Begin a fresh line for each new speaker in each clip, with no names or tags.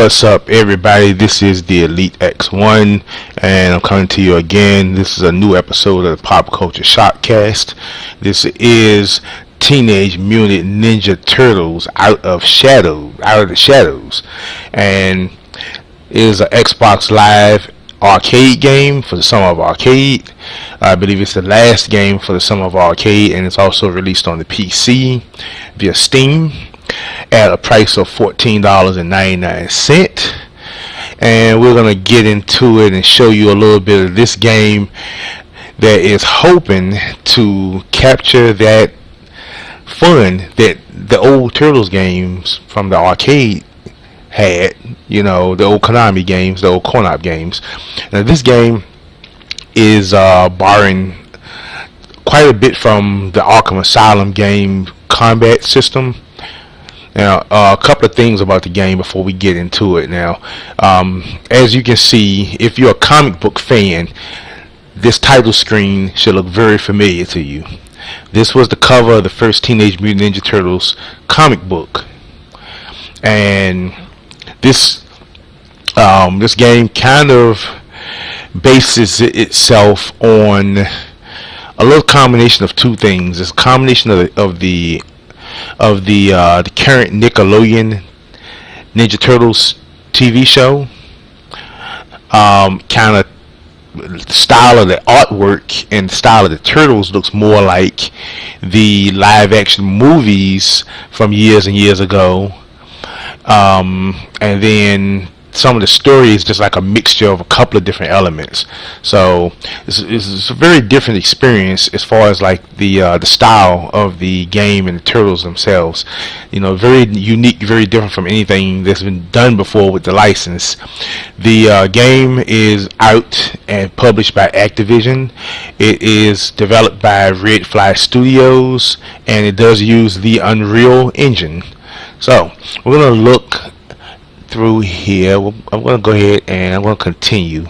What's up, everybody? This is the Elite X1, and I'm coming to you again. This is a new episode of the Pop Culture SHOCKCAST. This is Teenage Mutant Ninja Turtles Out of the Shadows, and it is an Xbox Live arcade game for the Summer of Arcade. I believe it's the last game for the Summer of Arcade, and it's also released on the PC via Steam at a price of $14.99, and we're gonna get into it and show you a little bit of this game that is hoping to capture that fun that the old Turtles games from the arcade had, the old Konami games, the old Konami games. Now this game is borrowing quite a bit from the Arkham Asylum game combat system. Now, a couple of things about the game before we get into it. Now, as you can see, if you're a comic book fan, this title screen should look very familiar to you. This was the cover of the first Teenage Mutant Ninja Turtles comic book, and this game kind of bases itself on a little combination of two things. It's a combination of the current Nickelodeon Ninja Turtles TV show, kind of style of the artwork and style of the Turtles looks more like the live action movies from years and years ago, and then some of the story is just like a mixture of a couple of different elements. So it's a very different experience as far as like the style of the game and the Turtles themselves. Very unique, very different from anything that's been done before with the license. The game is out and published by Activision. It is developed by Red Fly Studios, and it does use the Unreal Engine. So we're gonna look through here. I'm going to go ahead and I'm going to continue,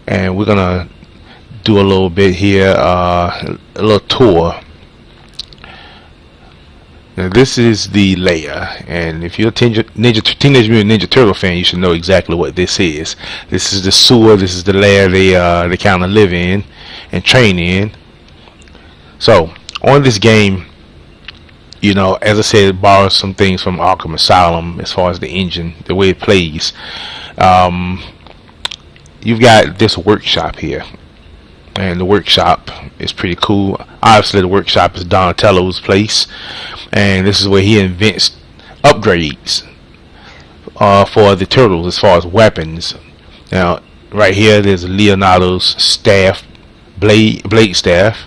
and we're going to do a little bit here, a little tour. Now this is the layer, and if you're a Teenage Mutant Ninja Turtle fan, you should know exactly what this is. This is the sewer. This is the layer they kind of live in and train in. So on this game, as I said, it borrows some things from Arkham Asylum as far as the engine, the way it plays. You've got this workshop here, and the workshop is pretty cool. Obviously, the workshop is Donatello's place, and this is where he invents upgrades for the Turtles as far as weapons. Now, right here, there's Leonardo's staff, blade staff,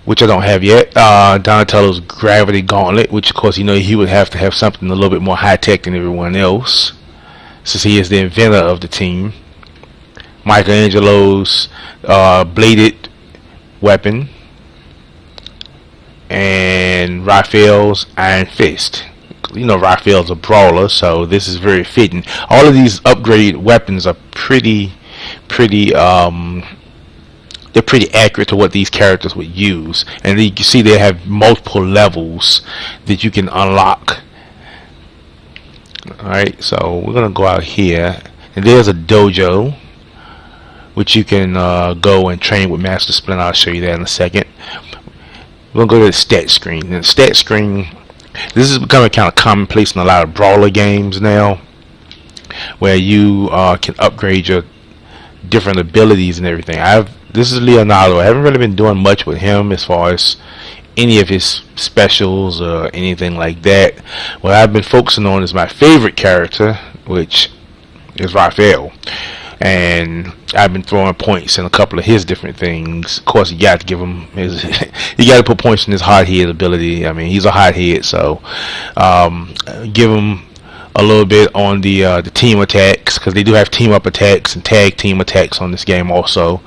which I don't have yet. Donatello's gravity gauntlet, which of course he would have to have something a little bit more high tech than everyone else, since he is the inventor of the team. Michelangelo's bladed weapon, and Raphael's iron fist. Raphael's a brawler, so this is very fitting. All of these upgrade weapons are pretty they're pretty accurate to what these characters would use, and you can see they have multiple levels that you can unlock. Alright, so we're gonna go out here, and there's a dojo which you can go and train with Master Splinter. I'll show you that in a second. We're gonna go to the stat screen. And the stat screen, this is becoming kind of commonplace in a lot of brawler games now, where you can upgrade your different abilities and everything. This is Leonardo. I haven't really been doing much with him as far as any of his specials or anything like that. What I've been focusing on is my favorite character, which is Raphael, and I've been throwing points in a couple of his different things. Of course, you got to give him his you got to put points in his hard head ability. I mean, he's a hot head, so give him a little bit on the team attacks, because they do have team up attacks and tag team attacks on this game also.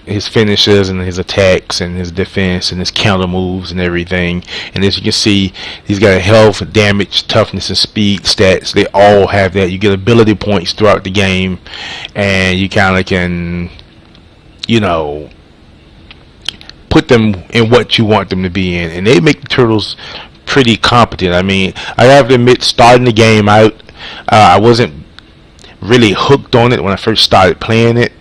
His finishes and his attacks and his defense and his counter moves and everything. And as you can see, he's got a health, damage, toughness, and speed stats. They all have that. You get ability points throughout the game, and you kind of can, put them in what you want them to be in. And they make the Turtles pretty competent. I mean, I have to admit, starting the game out, I wasn't really hooked on it when I first started playing it.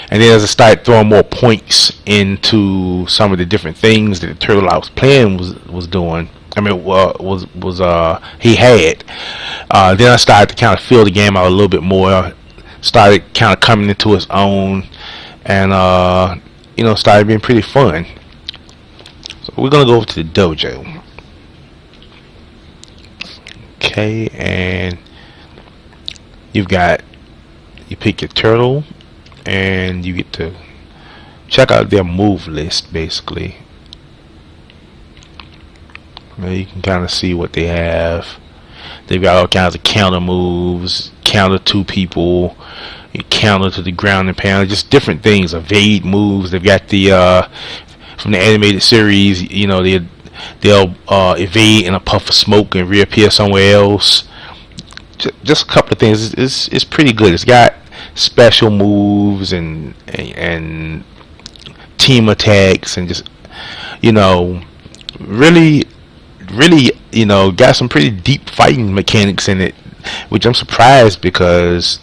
And then as I started throwing more points into some of the different things that the turtle I was playing was doing, I mean, he had. Then I started to kind of feel the game out a little bit more. Started kind of coming into its own, and started being pretty fun. So we're gonna go over to the dojo. Okay, and you pick your turtle, and you get to check out their move list basically. Now you can kind of see what they have. They've got all kinds of counter moves, counter to people, counter to the ground and pound, just different things, evade moves. They've got the from the animated series, they'll evade in a puff of smoke and reappear somewhere else. Just a couple of things. It's pretty good. It's got special moves and team attacks, and just really got some pretty deep fighting mechanics in it, which I'm surprised because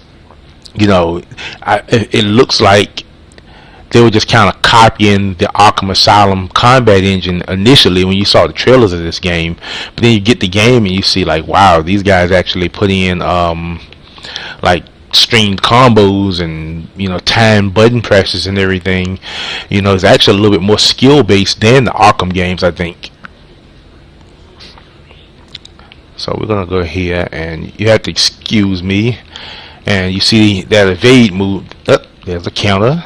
it looks like they were just kind of copying the Arkham Asylum combat engine initially when you saw the trailers of this game. But then you get the game and you see like, wow, these guys actually put in like streamed combos and timed button presses and everything. It's actually a little bit more skill based than the Arkham games, I think. So we're gonna go here, and you have to excuse me. And you see that evade move. There's a counter,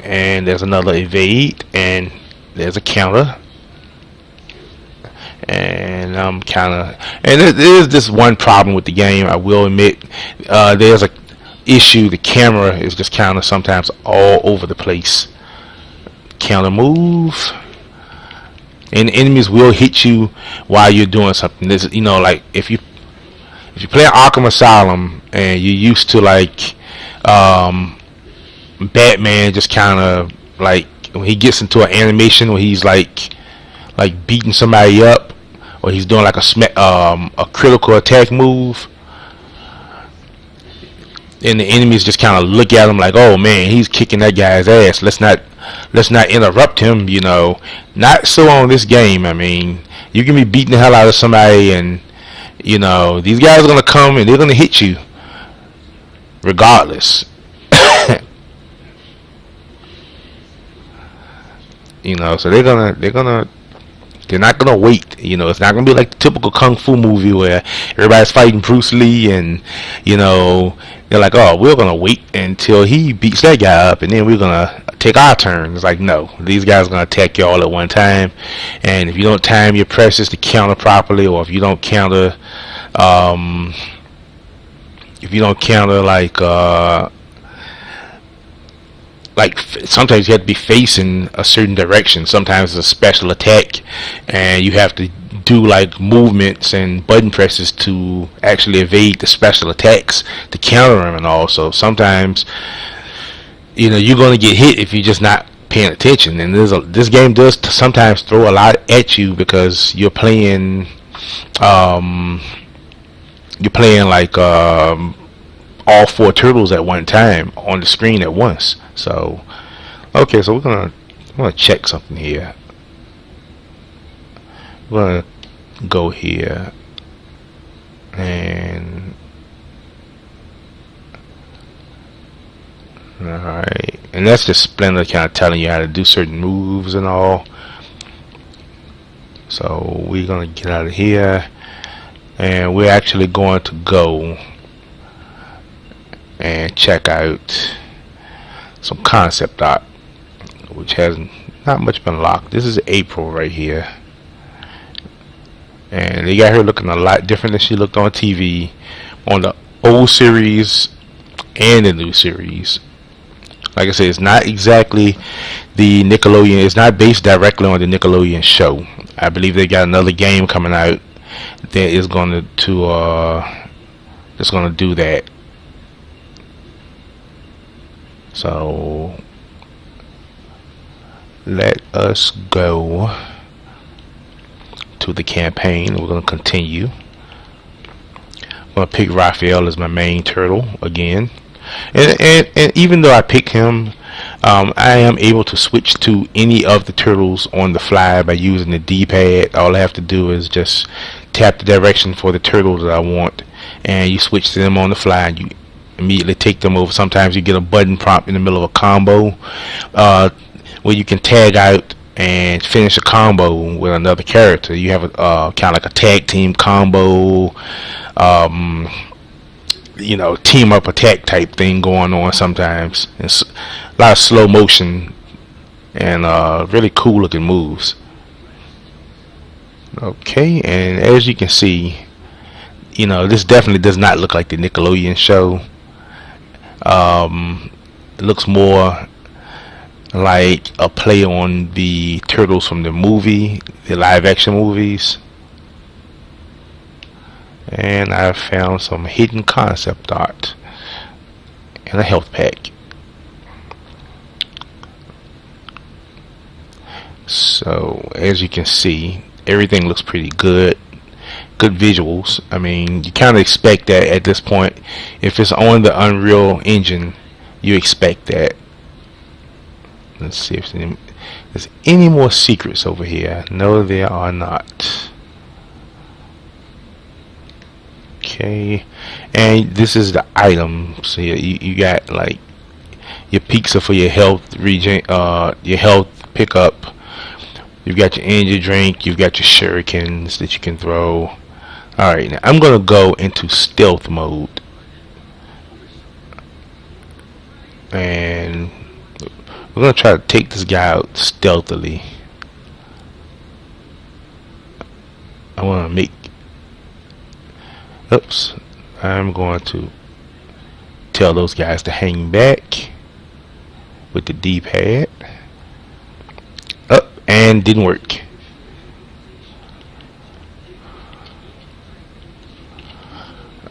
and there's another evade, and there's a counter. And there is this one problem with the game, I will admit. There's a issue. The camera is just kind of sometimes all over the place. Counter move, and enemies will hit you while you're doing something. This, like if you play Arkham Asylum and you're used to like Batman, just kind of like when he gets into an animation where he's like beating somebody up, or he's doing like a critical attack move, and the enemies just kind of look at him like, oh man, he's kicking that guy's ass. Let's not interrupt him. Not so on this game. I mean, you can be beating the hell out of somebody, and these guys are gonna come and they're gonna hit you regardless. So they're not gonna wait. It's not gonna be like the typical kung fu movie where everybody's fighting Bruce Lee, and they're like, oh, we're gonna wait until he beats that guy up, and then we're gonna take our turn. It's like, no, these guys are gonna attack you all at one time, and if you don't time your presses to counter properly, or if you don't counter like sometimes you have to be facing a certain direction. Sometimes it's a special attack, and you have to do like movements and button presses to actually evade the special attacks to counter them. And also sometimes you're going to get hit if you're just not paying attention. And this game does sometimes throw a lot at you because you're playing like all four turtles at one time on the screen at once. So okay, so I'm gonna check something here. We're gonna go here, and alright, and that's just Splendor kind of telling you how to do certain moves and all. So we're gonna get out of here, and we're actually going to go and check out some concept art, which has not much been locked. This is April right here, and they got her looking a lot different than she looked on TV on the old series and the new series. Like I said, it's not exactly the Nickelodeon. It's not based directly on the Nickelodeon show. I believe they got another game coming out that is going to that's going to do that. So let us go to the campaign. We're going to continue. I'm going to pick Raphael as my main turtle again. And even though I picked him, I am able to switch to any of the turtles on the fly by using the D-pad. All I have to do is just tap the direction for the turtles that I want, and you switch to them on the fly, and you immediately take them over. Sometimes you get a button prompt in the middle of a combo where you can tag out and finish a combo with another character. You have a kind of like a tag team combo, team up attack type thing going on sometimes. It's a lot of slow motion and really cool looking moves. Okay, and as you can see, this definitely does not look like the Nickelodeon show. It looks more like a play on the turtles from the movie, the live action movies. And I found some hidden concept art and a health pack. So as you can see, everything looks pretty good. Good visuals. I mean, you kind of expect that at this point. If it's on the Unreal Engine, you expect that. Let's see if there's any more secrets over here. No, there are not. Okay, and this is the item. So you got like your pizza for your health regen, your health pickup. You've got your energy drink. You've got your shurikens that you can throw. All right, now I'm gonna go into stealth mode, and we're gonna try to take this guy out stealthily. I want to make. Oops, I'm going to tell those guys to hang back with the D-pad. Up, and didn't work.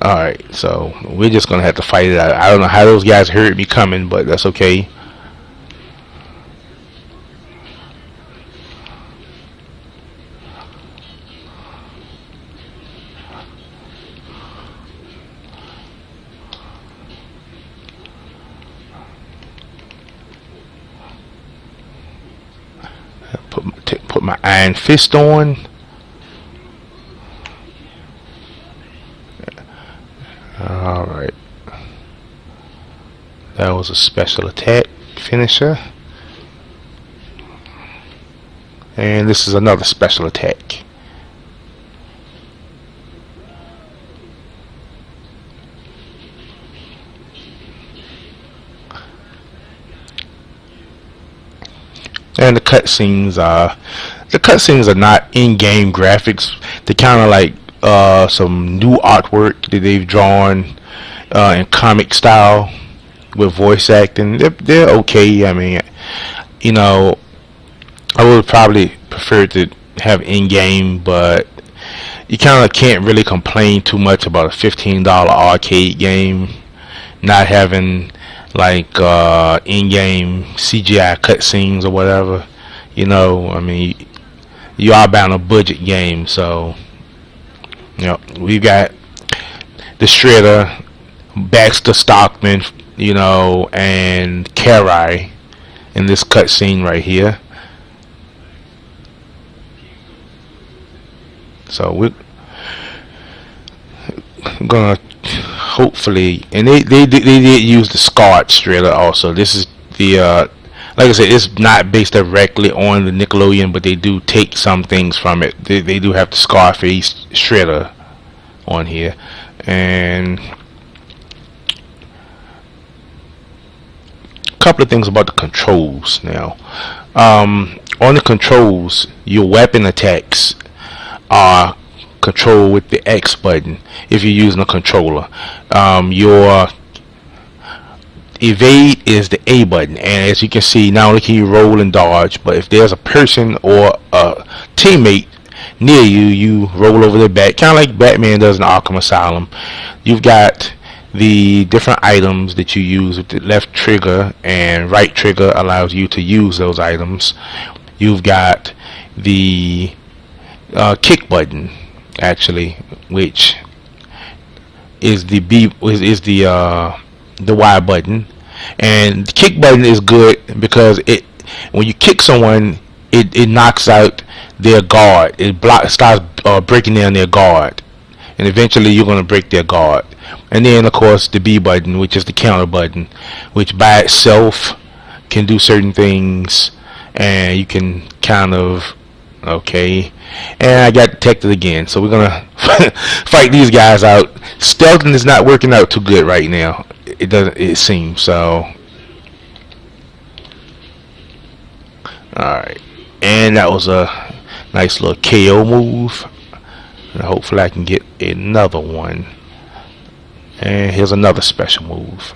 Alright, so we're just gonna have to fight it out. I don't know how those guys heard me coming, but that's okay. Put my iron fist on. Alright. That was a special attack finisher. And this is another special attack. And the cutscenes are not in-game graphics. They're kind of like some new artwork that they've drawn in comic style with voice acting. They're okay. I mean, I would probably prefer to have in-game, but you kind of can't really complain too much about a $15 arcade game not having like in-game CGI cutscenes or whatever. I mean, you are bound a budget game, so we got the Shredder, Baxter Stockman, and Karai in this cutscene right here. So we're gonna hopefully, and they did use the scarred Shredder also. This is the like I said, it's not based directly on the Nickelodeon, but they do take some things from it. They do have the Scarface Shredder on here, and a couple of things about the controls now. On the controls, your weapon attacks are controlled with the X button if you're using a controller. Your evade is the A button, and as you can see, not only can you roll and dodge, but if there's a person or a teammate near you, you roll over their back, kind of like Batman does in Arkham Asylum. You've got the different items that you use with the left trigger and right trigger allows you to use those items. You've got the kick button, actually, which is the the Y button, and the kick button is good because when you kick someone, it knocks out their guard. It starts breaking down their guard, and eventually you're going to break their guard. And then of course the B button, which is the counter button, which by itself can do certain things, and you can kind of okay. And I got detected again, so we're gonna fight these guys out. Stealthing is not working out too good right now. It seems so. Alright, and that was a nice little KO move, and hopefully I can get another one. And here's another special move.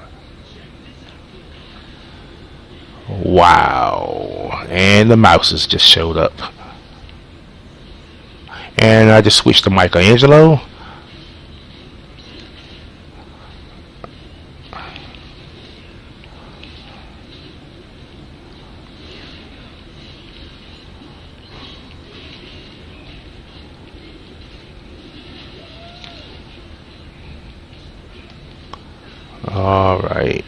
Wow, and the mouses just showed up. And I just switched to Michelangelo. All right.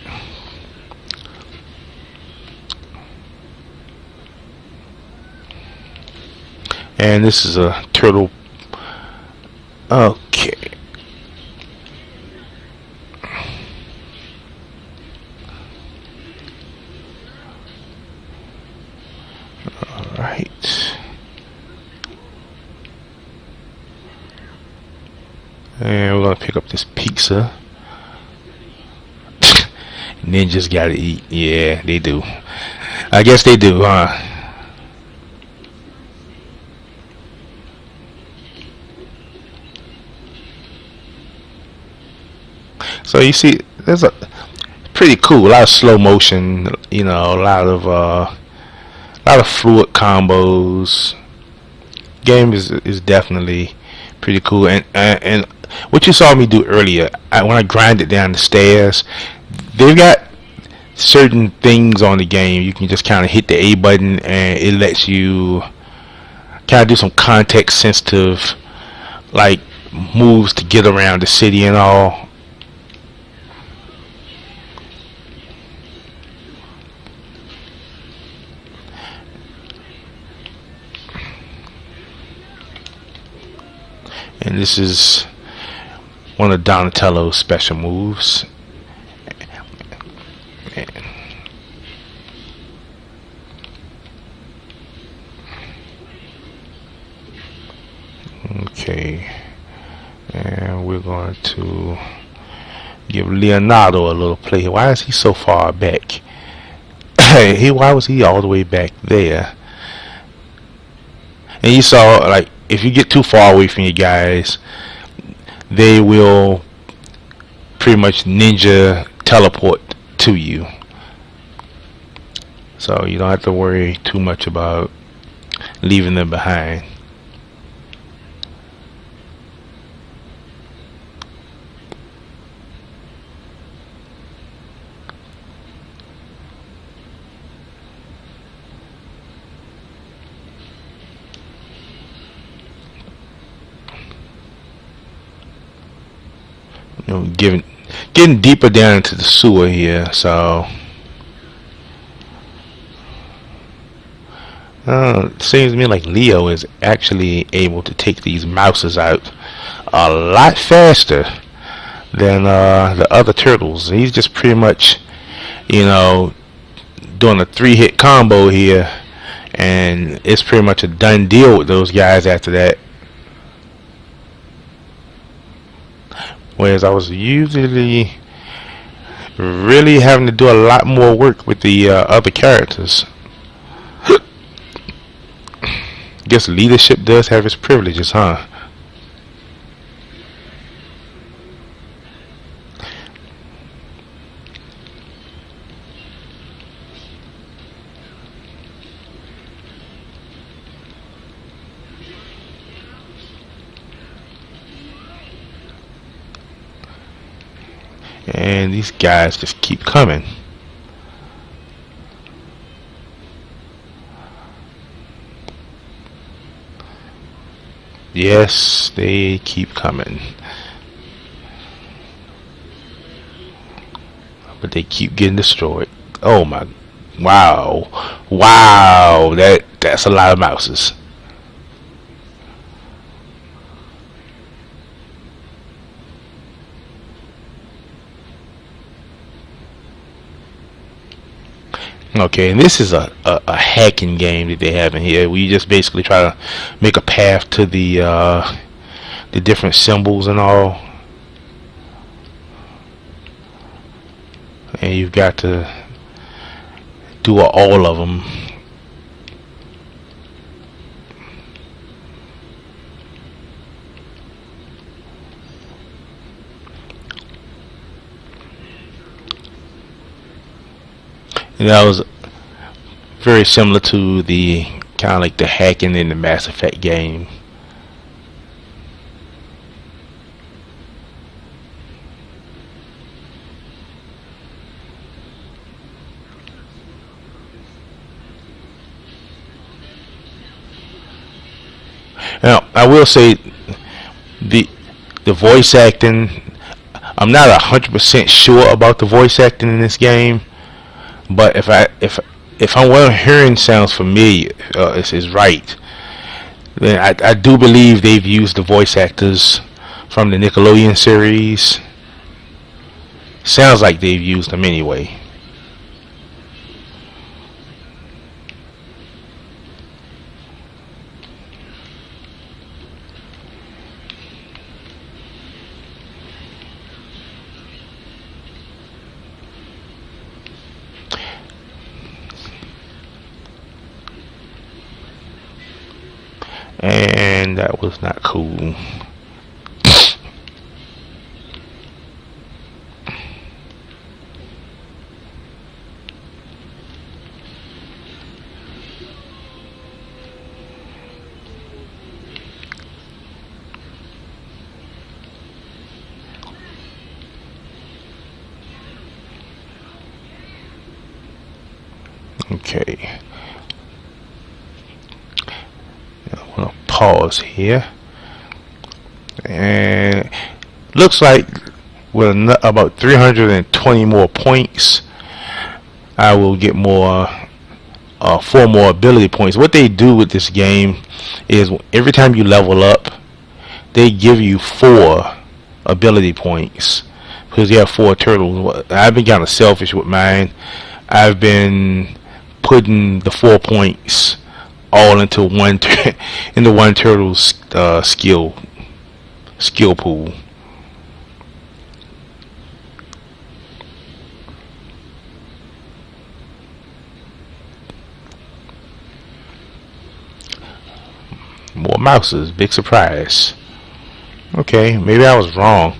And this is a turtle. Okay. All right. And we're gonna pick up this pizza. Ninjas gotta eat. Yeah, they do. I guess they do, huh? So you see, there's a pretty cool, a lot of slow motion, you know, a lot of fluid combos. Game is definitely pretty cool, and what you saw me do earlier, when I grinded down the stairs, they've got certain things on the game. You can just kind of hit the A button, and it lets you kind of do some context sensitive, like moves to get around the city and all. And this is one of Donatello's special moves. Okay, and we're going to give Leonardo a little play. Why is he so far back? Why was he all the way back there? And you saw, like, if you get too far away from your guys, they will pretty much ninja teleport to you. So you don't have to worry too much about leaving them behind. You know, getting deeper down into the sewer here, so it seems to me like Leo is actually able to take these mouses out a lot faster than the other turtles. He's just pretty much, you know, doing a 3-hit combo here, and it's pretty much a done deal with those guys after that. Whereas I was usually really having to do a lot more work with the other characters. Guess leadership does have its privileges, huh? And these guys just keep coming. Yes, they keep coming. But they keep getting destroyed. Oh my, wow, wow, that's a lot of mouses. Okay, and this is a hacking game that they have in here. We just basically try to make a path to the different symbols and all, and you've got to do all of them. And that was very similar to the kind of like the hacking in the Mass Effect game. Now, I will say the the voice acting. I'm not 100% sure about the voice acting in this game, but if I'm well hearing sounds familiar, is right, then I do believe they've used the voice actors from the Nickelodeon series. Sounds like they've used them anyway. And that was not cool. Okay, I'm gonna pause here, and looks like with about 320 more points, I will get more, 4 more ability points. What they do with this game is every time you level up, they give you 4 ability points because you have 4 turtles. I've been kind of selfish with mine. I've been putting the 4 points all into one into one turtle's skill pool. More mouses, big surprise. Okay, maybe I was wrong.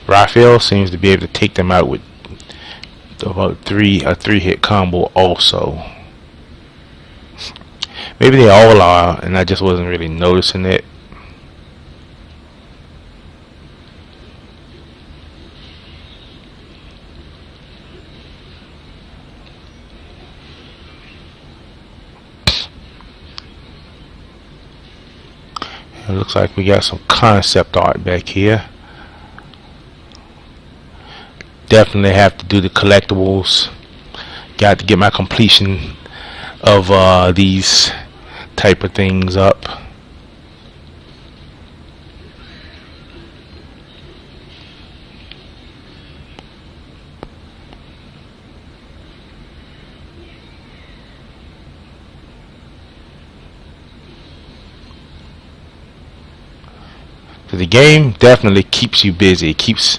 Raphael seems to be able to take them out with about a 3-hit combo also. Maybe they all are, and I just wasn't really noticing it. It looks like we got some concept art back here. Definitely have to do the collectibles. Got to get my completion of these type of things up. So the game definitely keeps you busy. It keeps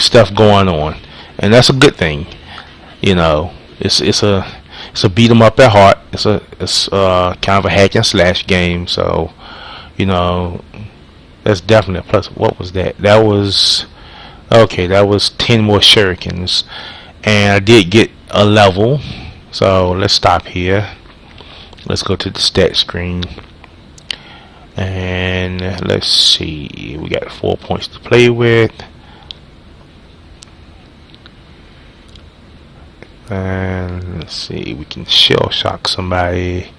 stuff going on, and that's a good thing. You know, it's a beat 'em up at heart. It's kind of a hack and slash game. So, you know, that's definitely a plus. What was that? That was okay. That was 10 more shurikens, and I did get a level. So let's stop here. Let's go to the stat screen, and let's see. We got 4 points to play with. And let's see, we can shell shock somebody.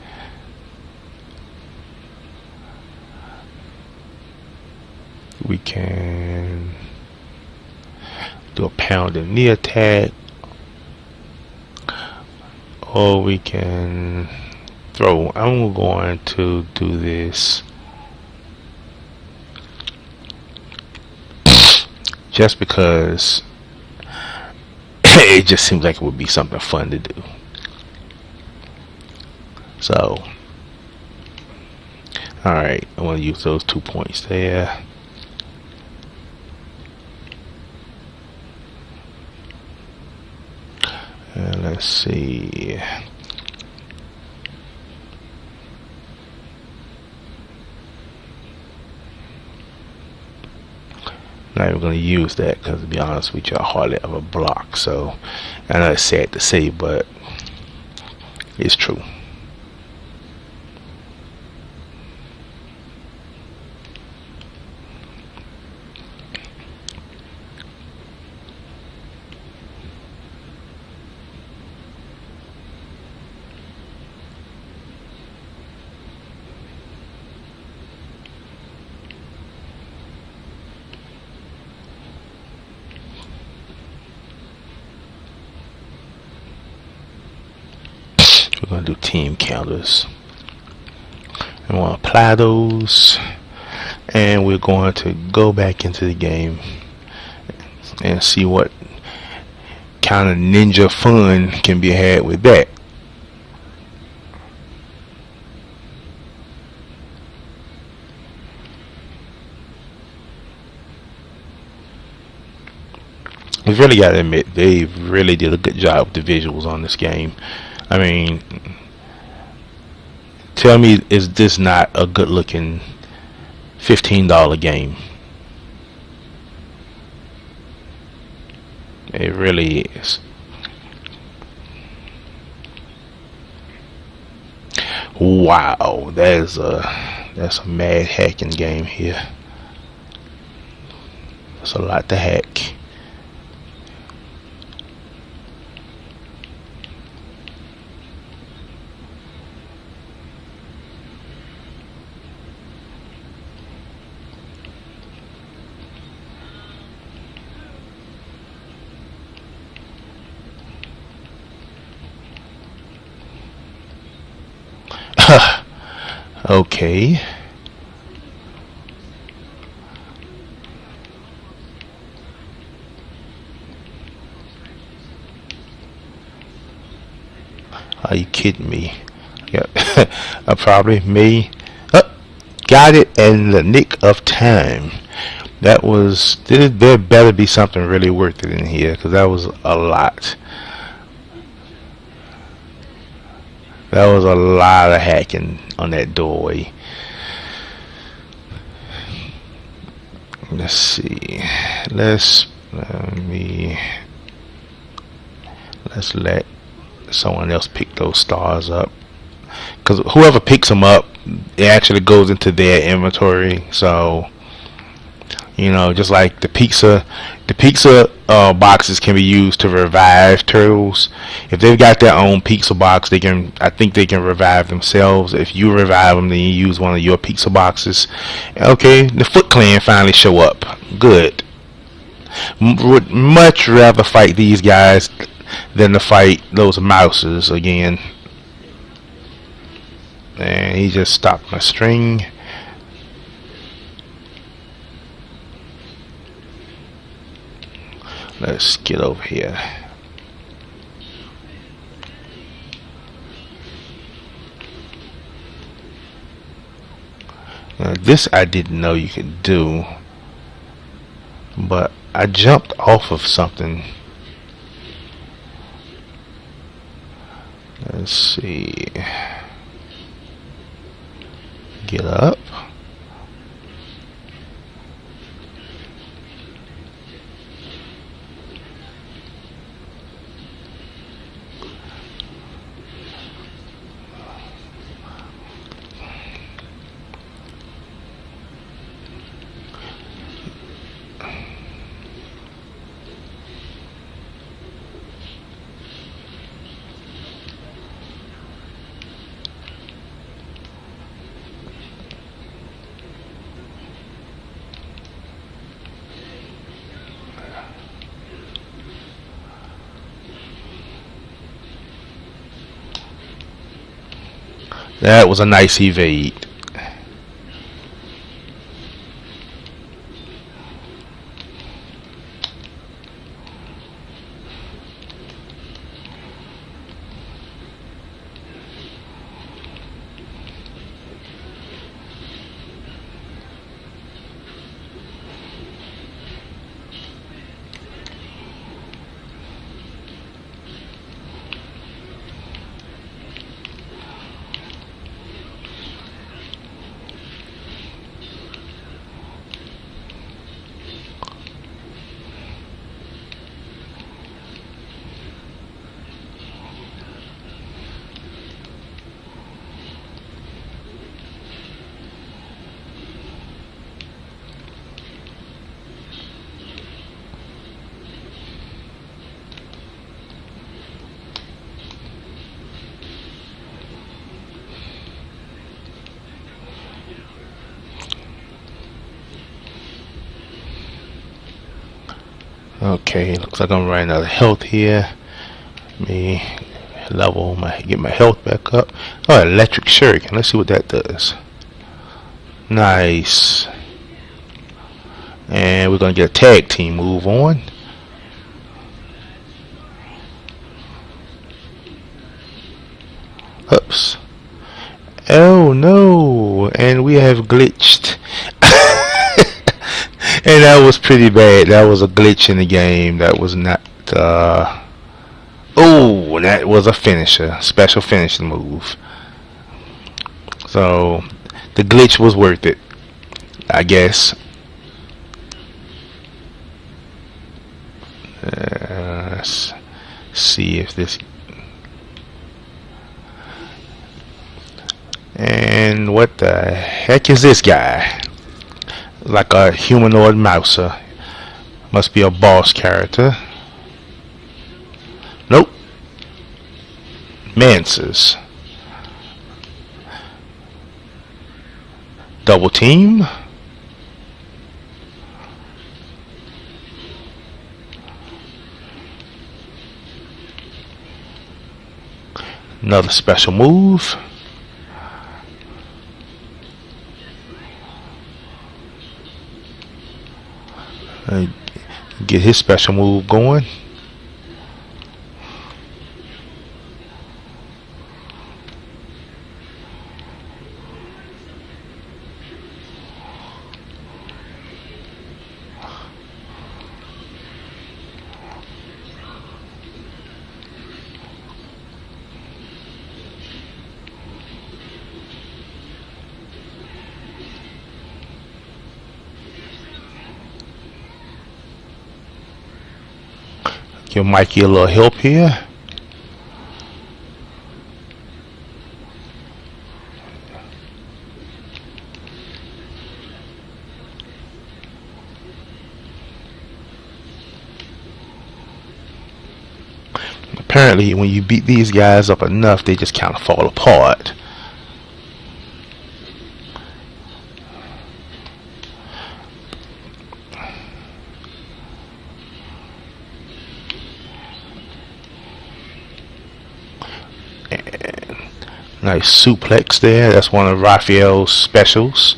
We can do a pound and knee attack, or we can throw. I'm going to do this just because it just seems like it would be something fun to do. So, alright, I want to use those 2 points there. And let's see. Not even going to use that because, to be honest with you, I hardly ever block. So, I know it's sad to say, but it's true. We're going to do team counters. And we'll apply those. And we're going to go back into the game and see what kind of ninja fun can be had with that. We've really got to admit, they really did a good job with the visuals on this game. I mean, tell me, is this not a good looking $15 game? It really is. Wow, that's a mad hacking game here. That's a lot to hack. Okay. Are you kidding me? Yeah. Probably me. Got it in the nick of time. There better be something really worth it in here, because that was a lot. That was a lot of hacking on that doorway. Let's see. Let's let someone else pick those stars up, because whoever picks them up, it actually goes into their inventory. So, you know, just like the pizza boxes can be used to revive turtles. If they've got their own pizza box, I think they can revive themselves. If you revive them, then you use one of your pizza boxes. Okay, the Foot Clan finally show up. Good. Would much rather fight these guys than to fight those mouses again. And he just stopped my string. Let's get over here. Now this I didn't know you could do, but I jumped off of something. Let's see. Get up. That was a nice evade. Okay, looks like I'm running out of health here. Let me get my health back up. Oh, electric shuriken. Let's see what that does. Nice. And we're gonna get a tag team move on. Oops. Oh no! And we have glitched. And that was pretty bad. That was a glitch in the game. That was not. Oh, that was a finisher. Special finishing move. So the glitch was worth it, I guess. Let's see if this. And what the heck is this guy? Like a humanoid mouser. Must be a boss character. Nope. Mances. Double team. Another special move. Get his special move going. Give Mikey a little help here. Apparently, when you beat these guys up enough, they just kind of fall apart. Nice suplex there. That's one of Raphael's specials.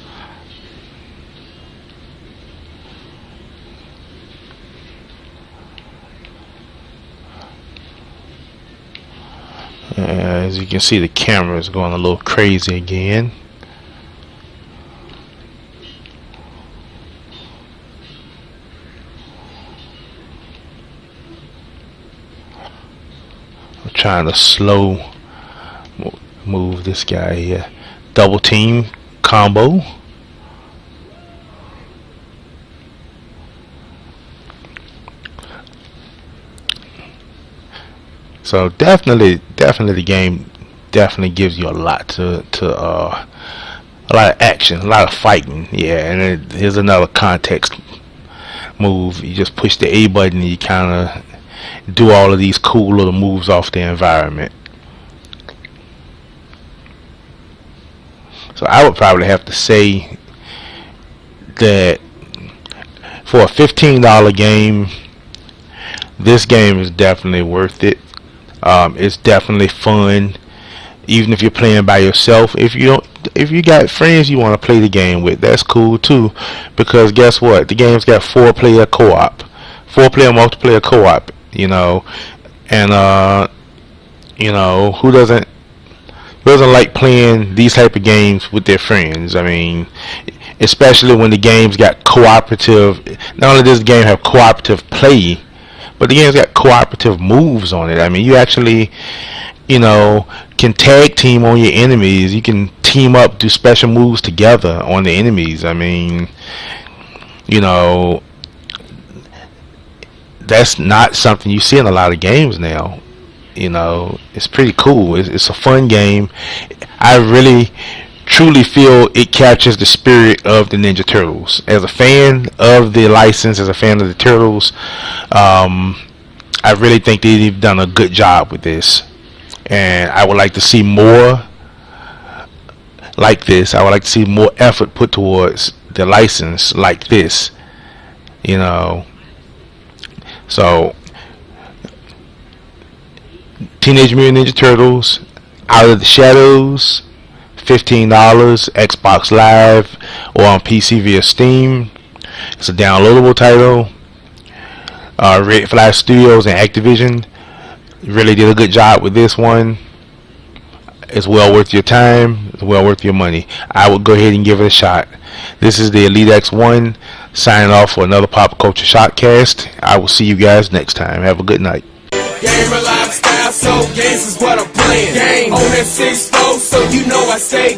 As you can see, the camera is going a little crazy again. I'm trying to slow move this guy here. Double team combo. So definitely the game definitely gives you a lot a lot of action, a lot of fighting. Yeah, and here's another context move. You just push the A button and you kind of do all of these cool little moves off the environment. So I would probably have to say that for a $15 game, this game is definitely worth it. It's definitely fun. even if you're playing by yourself. If you got friends you want to play the game with, that's cool too, because guess what, the game's got 4-player co-op, 4-player multiplayer co-op, and who doesn't like playing these type of games with their friends? I mean, especially when the game's got cooperative. Not only does the game have cooperative play, but the game's got cooperative moves on it. I mean, you actually, can tag team on your enemies. You can team up, do special moves together on the enemies. I mean, that's not something you see in a lot of games now. It's pretty cool. It's a fun game. I really truly feel it captures the spirit of the Ninja Turtles. As a fan of the license, as a fan of the Turtles, I really think they've done a good job with this, and I would like to see more like this. I would like to see more effort put towards the license like this, so Teenage Mutant Ninja Turtles Out of the Shadows, $15, Xbox Live or on PC via Steam. It's a downloadable title. Red Flag Studios and Activision really did a good job with this one. It's well worth your time. It's well worth your money. I would go ahead and give it a shot. This is the Elite X1 signing off for another Pop Culture Shotcast. I will see you guys next time. Have a good night.
Gamer lifestyle, so games is what I'm playing. Game on that 6-4, so I stay